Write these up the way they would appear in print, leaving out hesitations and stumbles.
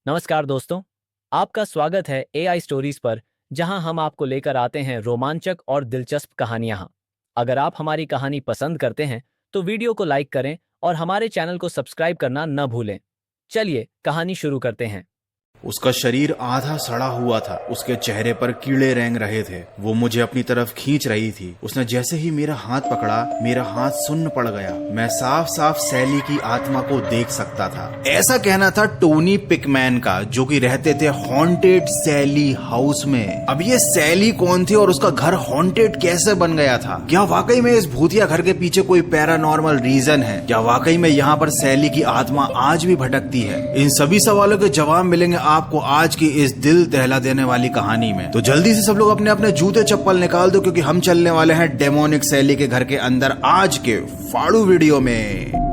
नमस्कार दोस्तों, आपका स्वागत है एआई स्टोरीज पर, जहां हम आपको लेकर आते हैं रोमांचक और दिलचस्प कहानियां। अगर आप हमारी कहानी पसंद करते हैं तो वीडियो को लाइक करें और हमारे चैनल को सब्सक्राइब करना न भूलें। चलिए कहानी शुरू करते हैं। उसका शरीर आधा सड़ा हुआ था। उसके चेहरे पर कीड़े रेंग रहे थे। वो मुझे अपनी तरफ खींच रही थी। उसने जैसे ही मेरा हाथ पकड़ा, मेरा हाथ सुन्न पड़ गया। मैं साफ साफ सैली की आत्मा को देख सकता था। ऐसा कहना था टोनी पिकमैन का, जो कि रहते थे हॉन्टेड सैली हाउस में। अब ये सैली कौन थी और उसका घर हॉन्टेड कैसे बन गया था? क्या वाकई में इस भूतिया घर के पीछे कोई पैरानॉर्मल रीजन है? क्या वाकई में यहाँ पर सैली की आत्मा आज भी भटकती है? इन सभी सवालों के जवाब मिलेंगे आपको आज की इस दिल दहला देने वाली कहानी में। तो जल्दी से सब लोग अपने अपने जूते चप्पल निकाल दो, क्योंकि हम चलने वाले हैं डेमोनिक सैली के घर के अंदर आज के फाड़ू वीडियो में।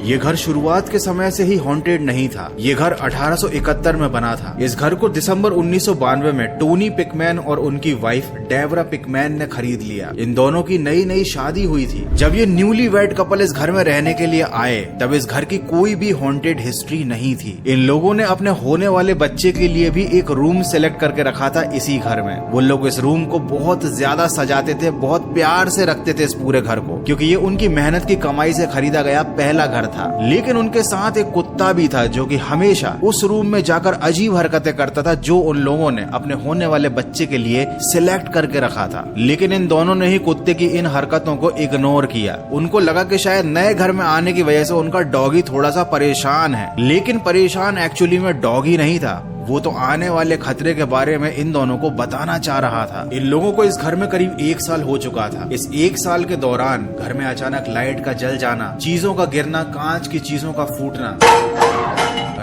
ये घर शुरुआत के समय से ही हॉन्टेड नहीं था। ये घर 1871 में बना था। इस घर को दिसंबर 1992 में टोनी पिकमैन और उनकी वाइफ डेबरा पिकमैन ने खरीद लिया। इन दोनों की नई नई शादी हुई थी। जब ये न्यूली वेड कपल इस घर में रहने के लिए आए, तब इस घर की कोई भी हॉन्टेड हिस्ट्री नहीं थी। इन लोगों ने अपने होने वाले बच्चे के लिए भी एक रूम सिलेक्ट करके रखा था इसी घर में। वो लोग इस रूम को बहुत ज्यादा सजाते थे, बहुत प्यार से रखते थे इस पूरे घर को, क्योंकि ये उनकी मेहनत की कमाई से खरीदा गया पहला घर था। लेकिन उनके साथ एक कुत्ता भी था, जो कि हमेशा उस रूम में जाकर अजीब हरकतें करता था, जो उन लोगों ने अपने होने वाले बच्चे के लिए सिलेक्ट करके रखा था। लेकिन इन दोनों ने ही कुत्ते की इन हरकतों को इग्नोर किया। उनको लगा कि शायद नए घर में आने की वजह से उनका डॉगी थोड़ा सा परेशान है, लेकिन परेशान एक्चुअली में डॉगी नहीं था। वो तो आने वाले खतरे के बारे में इन दोनों को बताना चाह रहा था। इन लोगों को इस घर में करीब 1 साल हो चुका था। इस 1 साल के दौरान घर में अचानक लाइट का जल जाना, चीजों का गिरना, कांच की चीजों का फूटना,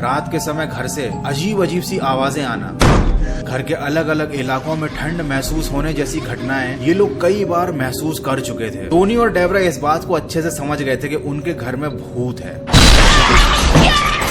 रात के समय घर से अजीब अजीब सी आवाजें आना, घर के अलग अलग इलाकों में ठंड महसूस होने जैसी घटनाएं ये लोग कई बार महसूस कर चुके थे। टोनी और डेबरा इस बात को अच्छे से समझ गए थे कि उनके घर में भूत है।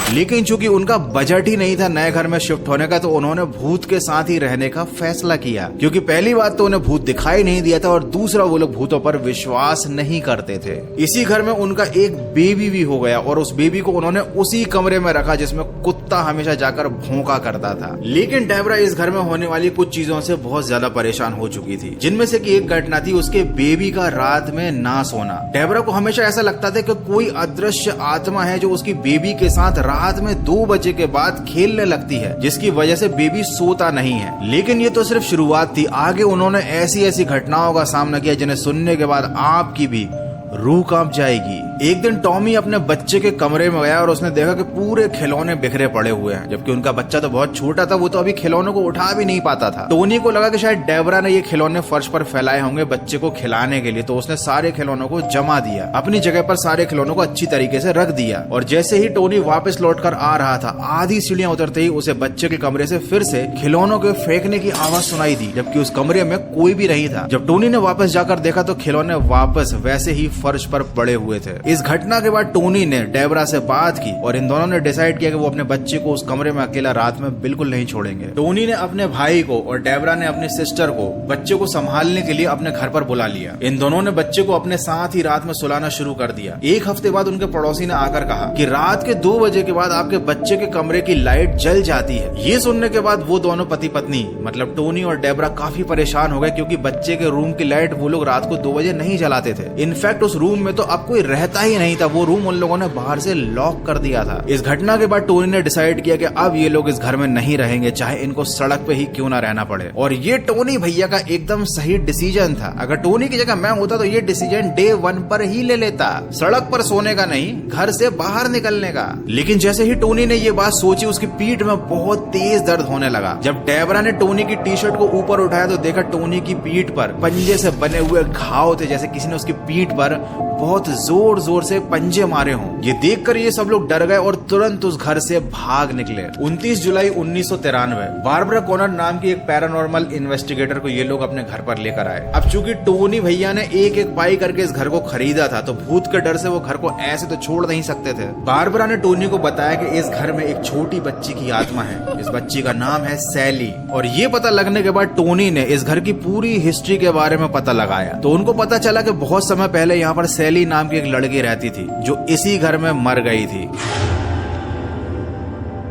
लेकिन चूंकि उनका बजट ही नहीं था नए घर में शिफ्ट होने का, तो उन्होंने भूत के साथ ही रहने का फैसला किया। क्योंकि पहली बात तो उन्हें भूत दिखाई नहीं दिया था, और दूसरा वो लोग भूतों पर विश्वास नहीं करते थे। इसी घर में उनका एक बेबी भी हो गया, और उस बेबी को उन्होंने उसी कमरे में रखा जिसमें कुत्ता हमेशा जाकर भौंका करता था। लेकिन डेबरा इस घर में होने वाली कुछ चीजों से बहुत ज्यादा परेशान हो चुकी थी, जिनमें से कि एक घटना थी उसके बेबी का रात में ना सोना। डेबरा को हमेशा ऐसा लगता था कि कोई अदृश्य आत्मा है जो उसकी बेबी के साथ रात में 2 बजे के बाद खेलने लगती है, जिसकी वजह से बेबी सोता नहीं है। लेकिन ये तो सिर्फ शुरुआत थी। आगे उन्होंने ऐसी ऐसी घटनाओं का सामना किया जिन्हें सुनने के बाद आपकी भी रूह कांप जाएगी। एक दिन टॉमी अपने बच्चे के कमरे में गया और उसने देखा कि पूरे खिलौने बिखरे पड़े हुए हैं, जबकि उनका बच्चा तो बहुत छोटा था, वो तो अभी खिलौनों को उठा भी नहीं पाता था। टोनी को लगा कि शायद डेबरा ने ये खिलौने फर्श पर फैलाए होंगे बच्चे को खिलाने के लिए, तो उसने सारे खिलौनों को जमा दिया, अपनी जगह पर सारे खिलौनों को अच्छी तरीके से रख दिया। और जैसे ही टोनी वापस लौटकर आ रहा था, आधी सीढ़ियां उतरते ही उसे बच्चे के कमरे से फिर से खिलौनों के फेंकने की आवाज सुनाई दी, जबकि उस कमरे में कोई भी नहीं था। जब टोनी ने वापस जाकर देखा तो खिलौने वापस वैसे ही फर्श पर पड़े हुए थे। इस घटना के बाद टोनी ने डेबरा से बात की और इन दोनों ने डिसाइड किया कि वो अपने बच्चे को उस कमरे में अकेला रात में बिल्कुल नहीं छोड़ेंगे। टोनी ने अपने भाई को और डेबरा ने अपनी सिस्टर को बच्चे को संभालने के लिए अपने घर पर बुला लिया। इन दोनों ने बच्चे को अपने साथ ही रात में सुलाना शुरू कर दिया। एक हफ्ते बाद उनके पड़ोसी ने आकर कहा कि रात के 2 बजे के बाद आपके बच्चे के कमरे की लाइट जल जाती है। ये सुनने के बाद वो दोनों पति पत्नी मतलब टोनी और डेबरा काफी परेशान हो गए, क्योंकि बच्चे के रूम की लाइट वो लोग रात को 2 बजे नहीं जलाते थे। इनफैक्ट उस रूम में तो अब कोई रहता ही नहीं था, वो रूम उन लोगों ने बाहर से लॉक कर दिया था। इस घटना के बाद टोनी ने डिसाइड किया कि अब ये लोग इस घर में नहीं रहेंगे, चाहे इनको सड़क पे ही क्यों ना रहना पड़े। और ये टोनी भैया का एकदम सही डिसीजन था। अगर टोनी की जगह मैं होता तो ये डिसीजन डे 1 पर ही ले लेता, सड़क पर सोने का नहीं, घर से बाहर निकलने का। लेकिन जैसे ही टोनी ने ये बात सोची, उसकी पीठ में बहुत तेज दर्द होने लगा। जब डेबरा ने टोनी की टी शर्ट को ऊपर उठाया तो देखा टोनी की पीठ पर पंजे से बने हुए घाव थे, जैसे किसी ने उसकी पीठ पर बहुत जोर जोर से पंजे मारे हों। ये देखकर ये सब लोग डर गए और तुरंत उस घर से भाग निकले। 29 जुलाई 1993 बारबरा कॉनर नाम की एक पैरानॉर्मल इन्वेस्टिगेटर को ये लोग अपने घर पर लेकर आए। अब चूंकि टोनी भैया ने एक एक पाई करके इस घर को खरीदा था, तो भूत के डर से वो घर को ऐसे तो छोड़ नहीं सकते थे। बारबरा ने टोनी को बताया कि इस घर में एक छोटी बच्ची की आत्मा है। इस बच्ची का नाम है सैली। और ये पता लगने के बाद टोनी ने इस घर की पूरी हिस्ट्री के बारे में पता लगाया। तो उनको पता चला कि बहुत समय पहले यहाँ पर सैली नाम की एक लड़की रहती थी जो इसी घर में मर गई थी,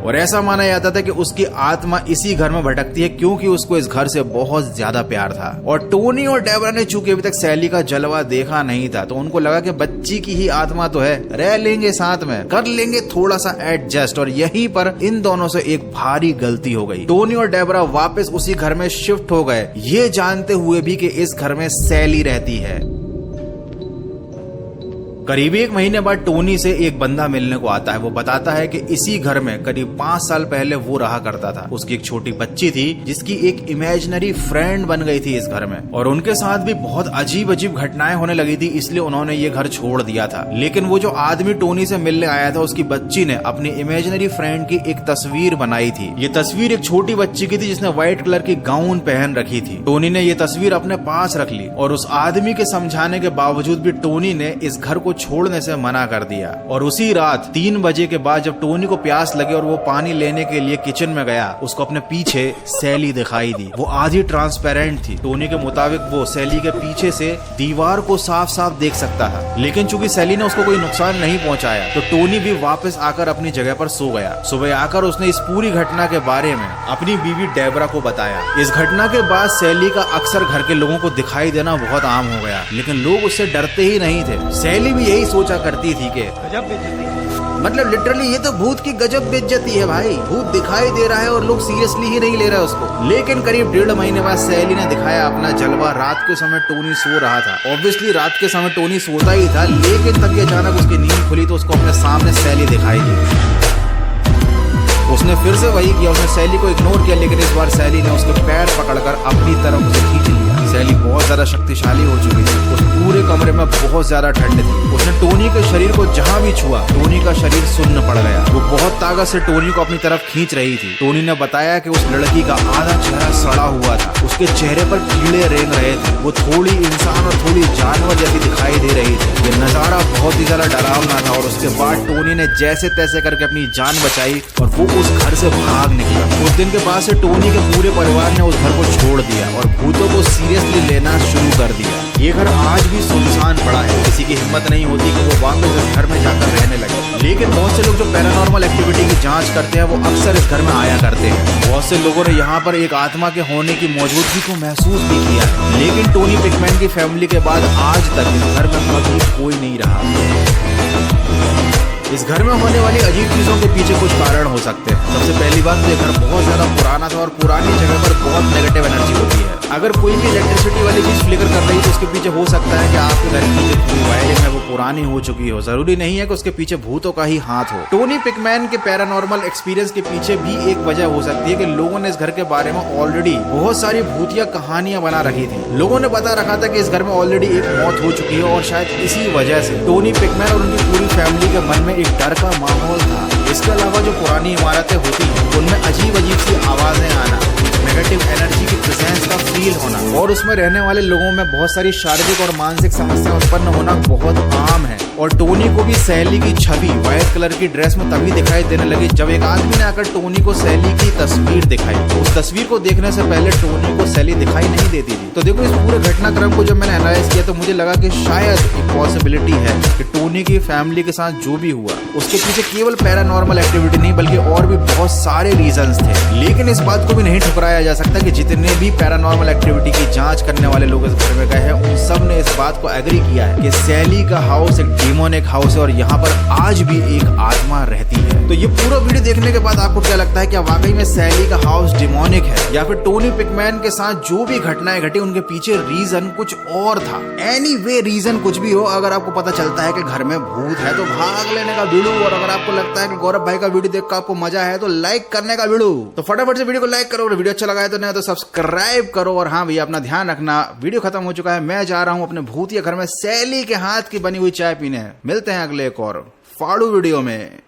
और ऐसा माना जाता था कि उसकी आत्मा इसी घर में भटकती है क्योंकि उसको इस घर से बहुत ज्यादा प्यार था। और टोनी और डेबरा ने चूंकि अभी तक सैली का जलवा देखा नहीं था, तो उनको लगा कि बच्ची की ही आत्मा तो है, रह लेंगे साथ में, कर लेंगे थोड़ा सा एडजस्ट। और यहीं पर इन दोनों से एक भारी गलती हो गई। टोनी और डेबरा वापस उसी घर में शिफ्ट हो गए, ये जानते हुए भी कि इस घर में सैली रहती है। करीब 1 महीने बाद टोनी से एक बंदा मिलने को आता है। वो बताता है कि इसी घर में करीब 5 साल पहले वो रहा करता था। उसकी एक छोटी बच्ची थी जिसकी एक इमेजिनरी फ्रेंड बन गई थी इस घर में, और उनके साथ भी बहुत अजीब अजीब घटनाएं होने लगी थी, इसलिए उन्होंने ये घर छोड़ दिया था। लेकिन वो जो आदमी टोनी से मिलने आया था, उसकी बच्ची ने अपनी इमेजिनरी फ्रेंड की एक तस्वीर बनाई थी। ये तस्वीर एक छोटी बच्ची की थी जिसने व्हाइट कलर की गाउन पहन रखी थी। टोनी ने ये तस्वीर अपने पास रख ली, और उस आदमी के समझाने के बावजूद भी टोनी ने इस घर को छोड़ने से मना कर दिया। और उसी रात 3 बजे के बाद जब टोनी को प्यास लगी और वो पानी लेने के लिए किचन में गया, उसको अपने पीछे सैली दिखाई दी। वो आधी ट्रांसपेरेंट थी। टोनी के मुताबिक वो सैली के पीछे से दीवार को साफ साफ देख सकता था, लेकिन चूंकि सैली ने उसको कोई नुकसान नहीं पहुंचाया, तो टोनी भी वापस आकर अपनी जगह पर सो गया। सुबह आकर उसने इस पूरी घटना के बारे में अपनी बीवी डेबरा को बताया। इस घटना के बाद सैली का अक्सर घर के लोगों को दिखाई देना बहुत आम हो गया, लेकिन लोग उससे डरते ही नहीं थे। सैली भी यही सोचा करती थी कि मतलब लिटरली ये तो भूत की गजब बेइज्जती है भाई, भूत दिखाई दे रहा है और लोग सीरियसली ही नहीं ले रहे उसको। लेकिन करीब 1.5 महीने बाद सैली ने दिखाया अपना जलवा। रात के समय टोनी सो रहा था। ऑब्वियसली रात के समय टोनी सोता ही था, लेकिन तभी अचानक उसकी नींद खुली तो उसको अपने सामने सैली दिखाई दी। उसने फिर से वही किया, उसने सैली को इग्नोर किया, लेकिन इस बार सैली ने उसके पैर पकड़कर अपनी तरफ उसे खींच लिया। सैली बहुत ज्यादा शक्तिशाली हो चुकी थी। उस पूरे कमरे में बहुत ज्यादा ठंड थी। उसने टोनी के शरीर को जहां भी छुआ, टोनी का शरीर सुन्न पड़ गया। वो बहुत ताकत से टोनी को अपनी तरफ खींच रही थी। टोनी ने बताया कि उस लड़की का आधा चेहरा सड़ा हुआ था, उसके चेहरे पर कीड़े रेंग रहे थे। वो थोड़ी इंसान और थोड़ी जानवर जैसी दिखाई दे रही थी। ये नजारा बहुत ही ज्यादा डरावना था। और उसके बाद टोनी ने जैसे तैसे करके अपनी जान बचाई और वो उस घर से भाग निकला। उस दिन के बाद से टोनी के पूरे परिवार ने उस घर को छोड़ दिया और भूतों को सीरियसली लेना शुरू कर दिया। ये घर आज भी सुनसान पड़ा है। किसी की हिम्मत नहीं होती कि वो वापस इस घर में जाकर रहने लगे। लेकिन बहुत से लोग जो पैरानॉर्मल एक्टिविटी की जांच करते हैं, वो अक्सर इस घर में आया करते हैं। बहुत से लोगों ने यहाँ पर एक आत्मा के होने की मौजूदगी को महसूस भी किया है। लेकिन टोनी पिकमैन की फैमिली के बाद आज तक इस घर में कभी कोई नहीं रहा। इस घर में होने वाली अजीब चीजों के पीछे कुछ कारण हो सकते हैं। सबसे पहली बात तो ये घर बहुत ज्यादा पुराना था और पुरानी जगह पर बहुत नेगेटिव एनर्जी होती है। अगर कोई भी इलेक्ट्रिसिटी वाली चीज फ्लिकर कर रही है तो उसके पीछे हो सकता है कि आपके घर की जो वायरिंग है वो पुरानी हो चुकी हो। जरूरी नहीं है कि उसके पीछे भूतों का ही हाथ हो। टोनी पिकमैन के पैरानॉर्मल एक्सपीरियंस के पीछे भी एक वजह हो सकती है कि लोगों ने इस घर के बारे में ऑलरेडी बहुत सारी भूतिया कहानियां बना रखी थी। लोगों ने बता रखा था कि इस घर में ऑलरेडी एक मौत हो चुकी है और शायद इसी वजह से टोनी पिकमैन और उनकी पूरी फैमिली के मन में एक डर का माहौल था। इसके अलावा जो पुरानी इमारतें होती हैं उनमें अजीब अजीब सी आवाजें आना, नेगेटिव एनर्जी की प्रेजेंस का फील होना और उसमें रहने वाले लोगों में बहुत सारी शारीरिक और मानसिक समस्याएं उत्पन्न होना बहुत आम है। और टोनी को भी सैली की छवि व्हाइट कलर की ड्रेस में तभी दिखाई देने लगी जब एक आदमी ने आकर टोनी को सैली की तस्वीर दिखाई। उस तस्वीर को देखने से पहले टोनी को सैली दिखाई नहीं देती थी। तो देखो, इस पूरे घटनाक्रम को जब मैंने एनालाइज किया तो मुझे लगा कि शायद एक पॉसिबिलिटी है कि टोनी की फैमिली के साथ जो भी हुआ उसके पीछे केवल पैरानॉर्मल एक्टिविटी नहीं बल्कि और भी बहुत सारे रीजंस थे। लेकिन इस बात को भी नहीं ठुकराया जा सकता कि जितने भी पैरानॉर्मल एक्टिविटी की जांच करने वाले लोग इस घर में गए हैं उन सब ने इस बात को एग्री किया है कि सैली का हाउस एक डिमोनिक हाउस है और यहाँ पर आज भी एक आत्मा रहती है। तो ये पूरा वीडियो देखने के बाद आपको क्या लगता है, क्या वाकई में सैली का हाउस डिमोनिक है या फिर टोनी पिकमैन के साथ जो भी घटनाएं घटी उनके पीछे रीजन कुछ और था? एनीवे रीजन कुछ भी हो, अगर आपको पता चलता है कि घर में भूत है तो भाग लेने का वीडियो, और अगर आपको लगता है कि गौरव भाई का वीडियो देखकर आपको मजा है तो लाइक करने का वीडियो। तो फटाफट से वीडियो को लाइक करो, और वीडियो अच्छा लगा है तो नहीं तो सब्सक्राइब करो। और हाँ भैया, अपना ध्यान रखना, वीडियो खत्म हो चुका है, मैं जा रहा हूँ अपने भूतिया घर में सैली के हाथ की बनी हुई चाय पीने। मिलते हैं अगले एक और फाड़ू वीडियो में।